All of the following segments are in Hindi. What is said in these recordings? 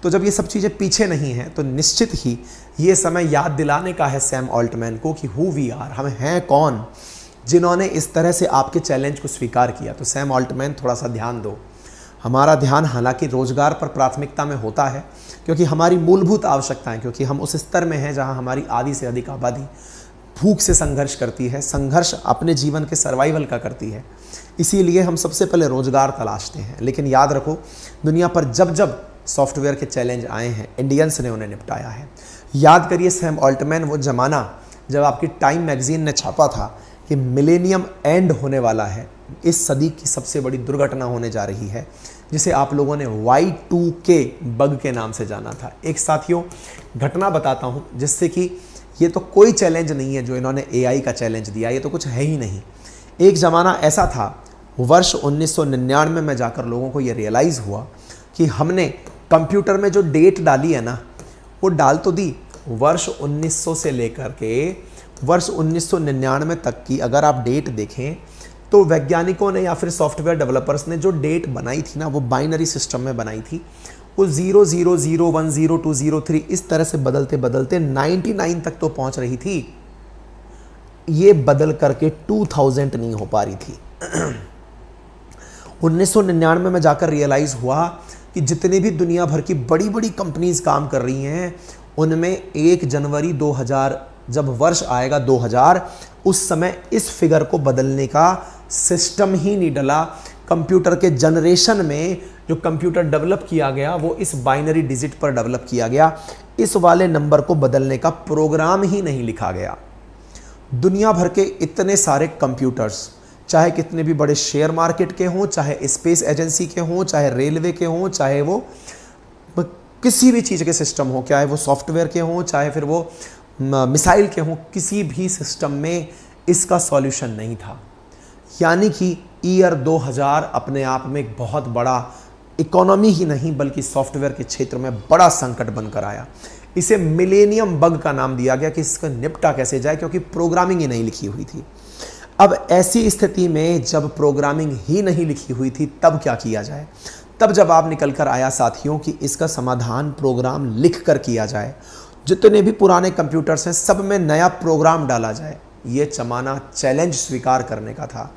तो जब ये सब चीज़ें पीछे नहीं हैं तो निश्चित ही ये समय याद दिलाने का है सैम ऑल्टमैन को कि हु वी आर, हम हैं कौन जिन्होंने इस तरह से आपके चैलेंज को स्वीकार किया। तो सैम ऑल्टमैन थोड़ा सा ध्यान दो। हमारा ध्यान हालांकि रोजगार पर प्राथमिकता में होता है क्योंकि हमारी मूलभूत आवश्यकताएं, क्योंकि हम उस स्तर में हैं जहां हमारी आधी से अधिक आबादी भूख से संघर्ष करती है, संघर्ष अपने जीवन के सर्वाइवल का करती है, इसीलिए हम सबसे पहले रोजगार तलाशते हैं। लेकिन याद रखो, दुनिया पर जब जब सॉफ्टवेयर के चैलेंज आए हैं, इंडियंस ने उन्हें निपटाया है। याद करिए सैम ऑल्टमैन, वो ज़माना जब आपकी टाइम मैगजीन ने छापा था कि मिलेनियम एंड होने वाला है, इस सदी की सबसे बड़ी दुर्घटना होने जा रही है, जिसे आप लोगों ने Y2K बग के नाम से जाना था। एक साथियों घटना बताता हूँ जिससे कि ये तो कोई चैलेंज नहीं है जो इन्होंने AI का चैलेंज दिया, ये तो कुछ है ही नहीं। एक ज़माना ऐसा था, वर्ष 1999 में जाकर लोगों को ये रियलाइज़ हुआ कि हमने कंप्यूटर में जो डेट डाली है ना, वो डाल तो दी वर्ष 1900 से लेकर के वर्ष 1999 तक की। अगर आप डेट देखें तो वैज्ञानिकों ने या फिर सॉफ्टवेयर डेवलपर्स ने जो डेट बनाई थी ना, वो बाइनरी सिस्टम में बनाई थी। वो 00010203 इस तरह से बदलते बदलते 99 तक तो पहुंच रही थी, ये बदल करके 2000 नहीं हो पा रही थी। 1999 में जाकर रियलाइज हुआ कि जितने भी दुनिया भर की बड़ी बड़ी कंपनीज काम कर रही हैं, उनमें 1 जनवरी 2000 जब वर्ष आएगा 2000, उस समय इस फिगर को बदलने का सिस्टम ही नहीं डला। कंप्यूटर के जनरेशन में जो कंप्यूटर डेवलप किया गया वो इस बाइनरी डिजिट पर डेवलप किया गया, इस वाले नंबर को बदलने का प्रोग्राम ही नहीं लिखा गया। दुनिया भर के इतने सारे कंप्यूटर्स, चाहे कितने भी बड़े शेयर मार्केट के हों, चाहे स्पेस एजेंसी के हों, चाहे रेलवे के हों, चाहे वो किसी भी चीज़ के सिस्टम हो, चाहे वो सॉफ्टवेयर के हों, चाहे फिर वो मिसाइल के हों, किसी भी सिस्टम में इसका सॉल्यूशन नहीं था। यानी कि ईयर 2000 अपने आप में एक बहुत बड़ा इकोनॉमी ही नहीं बल्कि सॉफ्टवेयर के क्षेत्र में बड़ा संकट बनकर आया। इसे मिलेनियम बग का नाम दिया गया कि इसका निपटा कैसे जाए, क्योंकि प्रोग्रामिंग ही नहीं लिखी हुई थी। अब ऐसी स्थिति में जब प्रोग्रामिंग ही नहीं लिखी हुई थी तब क्या किया जाए? तब जवाब निकल कर आया साथियों कि इसका समाधान प्रोग्राम लिख कर किया जाए। जितने भी पुराने कंप्यूटर्स हैं सब में नया प्रोग्राम डाला जाए। ये जमाना चैलेंज स्वीकार करने का था।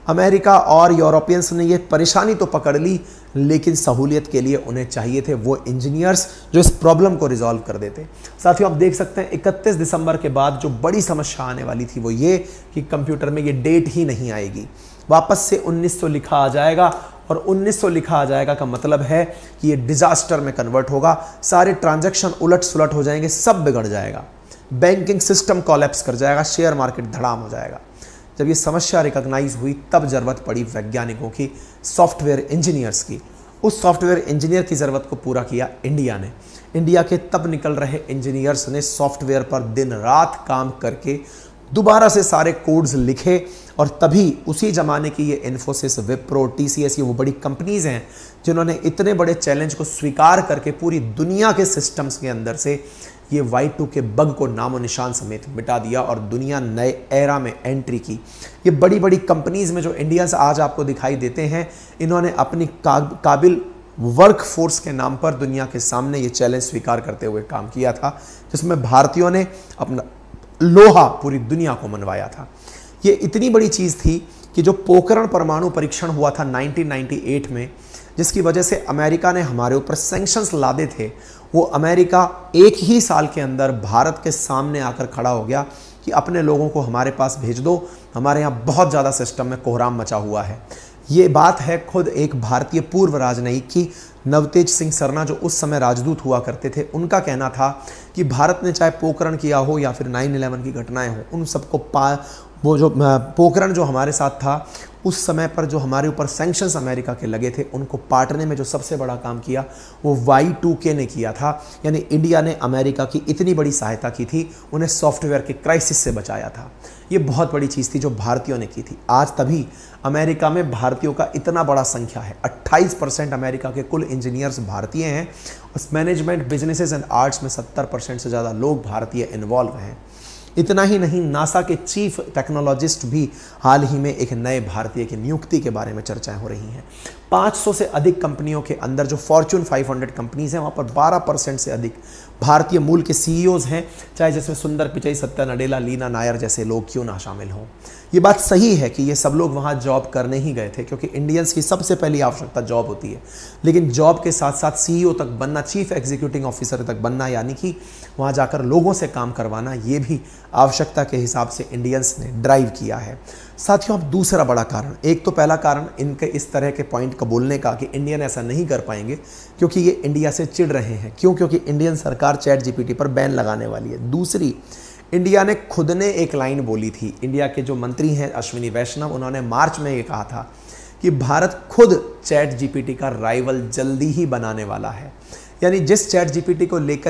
अमेरिका और यूरोपियंस ने ये परेशानी तो पकड़ ली, लेकिन सहूलियत के लिए उन्हें चाहिए थे वो इंजीनियर्स जो इस प्रॉब्लम को रिजॉल्व कर देते। साथियों आप देख सकते हैं 31 दिसंबर के बाद जो बड़ी समस्या आने वाली थी वो ये कि कंप्यूटर में ये डेट ही नहीं आएगी, वापस से 1900 लिखा आ जाएगा, और 1900 लिखा आ जाएगा का मतलब है कि ये डिजास्टर में कन्वर्ट होगा। सारे ट्रांजैक्शन उलट सुलट हो जाएंगे, सब बिगड़ जाएगा, बैंकिंग सिस्टम कोलैप्स कर जाएगा, शेयर मार्केट धड़ाम हो जाएगा। जब ये समस्या रिकॉग्नाइज हुई तब जरूरत पड़ी वैज्ञानिकों की, सॉफ्टवेयर इंजीनियर्स की। उस सॉफ्टवेयर इंजीनियर की ज़रूरत को पूरा किया इंडिया ने। इंडिया के तब निकल रहे इंजीनियर्स ने सॉफ्टवेयर पर दिन रात काम करके दोबारा से सारे कोड्स लिखे, और तभी उसी ज़माने की ये इन्फोसिस, विप्रो, TCS, ये वो बड़ी कंपनीज़ हैं जिन्होंने इतने बड़े चैलेंज को स्वीकार करके पूरी दुनिया के सिस्टम्स के अंदर से ये Y2K बग को नामो निशान समेत मिटा दिया और दुनिया नए एरा में एंट्री की। ये बड़ी बड़ी कंपनीज़ में जो इंडियंस आज आपको दिखाई देते हैं, इन्होंने अपनी काबिल वर्क फोर्स के नाम पर दुनिया के सामने ये चैलेंज स्वीकार करते हुए काम किया था, जिसमें भारतीयों ने अपना लोहा पूरी दुनिया को मनवाया था। ये इतनी बड़ी चीज़ थी कि जो पोखरण परमाणु परीक्षण हुआ था 1998 में, जिसकी वजह से अमेरिका ने हमारे ऊपर सैंक्शंस लादे थे, वो अमेरिका एक ही साल के अंदर भारत के सामने आकर खड़ा हो गया कि अपने लोगों को हमारे पास भेज दो, हमारे यहाँ बहुत ज़्यादा सिस्टम में कोहराम मचा हुआ है। ये बात है खुद एक भारतीय पूर्व राजनयिक की, नवतेज सिंह सरना, जो उस समय राजदूत हुआ करते थे। उनका कहना था कि भारत ने चाहे पोखरण किया हो या फिर 9/11 की घटनाएं हो, उन सबको वो जो पोखरण जो हमारे साथ था, उस समय पर जो हमारे ऊपर सैंक्शंस अमेरिका के लगे थे, उनको पाटने में जो सबसे बड़ा काम किया वो Y2K ने किया था। यानी इंडिया ने अमेरिका की इतनी बड़ी सहायता की थी, उन्हें सॉफ्टवेयर के क्राइसिस से बचाया था। ये बहुत बड़ी चीज़ थी जो भारतीयों ने की थी। आज तभी अमेरिका में भारतीयों का इतना बड़ा संख्या है, 28% अमेरिका के कुल इंजीनियर्स भारतीय हैं। उस मैनेजमेंट, बिजनेसेस एंड आर्ट्स में 70% से ज़्यादा लोग भारतीय इन्वॉल्व हैं। इतना ही नहीं, नासा के चीफ टेक्नोलॉजिस्ट भी हाल ही में एक नए भारतीय की नियुक्ति के बारे में चर्चाएं हो रही हैं। 500 से अधिक कंपनियों के अंदर जो फॉर्च्यून 500 कंपनीज हैं वहाँ पर 12% से अधिक भारतीय मूल के सीईओज हैं, चाहे जिसमें सुंदर पिचई, सत्या नडेला, लीना नायर जैसे लोग क्यों ना शामिल हों। ये बात सही है कि ये सब लोग वहाँ जॉब करने ही गए थे, क्योंकि इंडियंस की सबसे पहली आवश्यकता जॉब होती है। लेकिन जॉब के साथ साथ सीईओ तक बनना, चीफ एग्जीक्यूटिव ऑफिसर तक बनना, यानी कि वहाँ जाकर लोगों से काम करवाना, ये भी आवश्यकता के हिसाब से इंडियंस ने ड्राइव किया है। साथियों, अब दूसरा बड़ा कारण, एक तो पहला कारण इनके इस तरह के पॉइंट का बोलने का कि इंडियन ऐसा नहीं कर पाएंगे क्योंकि ये इंडिया से चिढ़ रहे हैं। क्यों? क्योंकि इंडियन सरकार चैट जीपीटी पर बैन लगाने वाली है। दूसरी, इंडिया ने खुद ने एक लाइन बोली थी, इंडिया के जो मंत्री हैं अश्विनी वैष्णव, उन्होंने मार्च में ये कहा था कि भारत खुद चैट जीपीटी का राइवल जल्दी ही बनाने वाला है। यानी जिस चैट जीपीटी को लेकर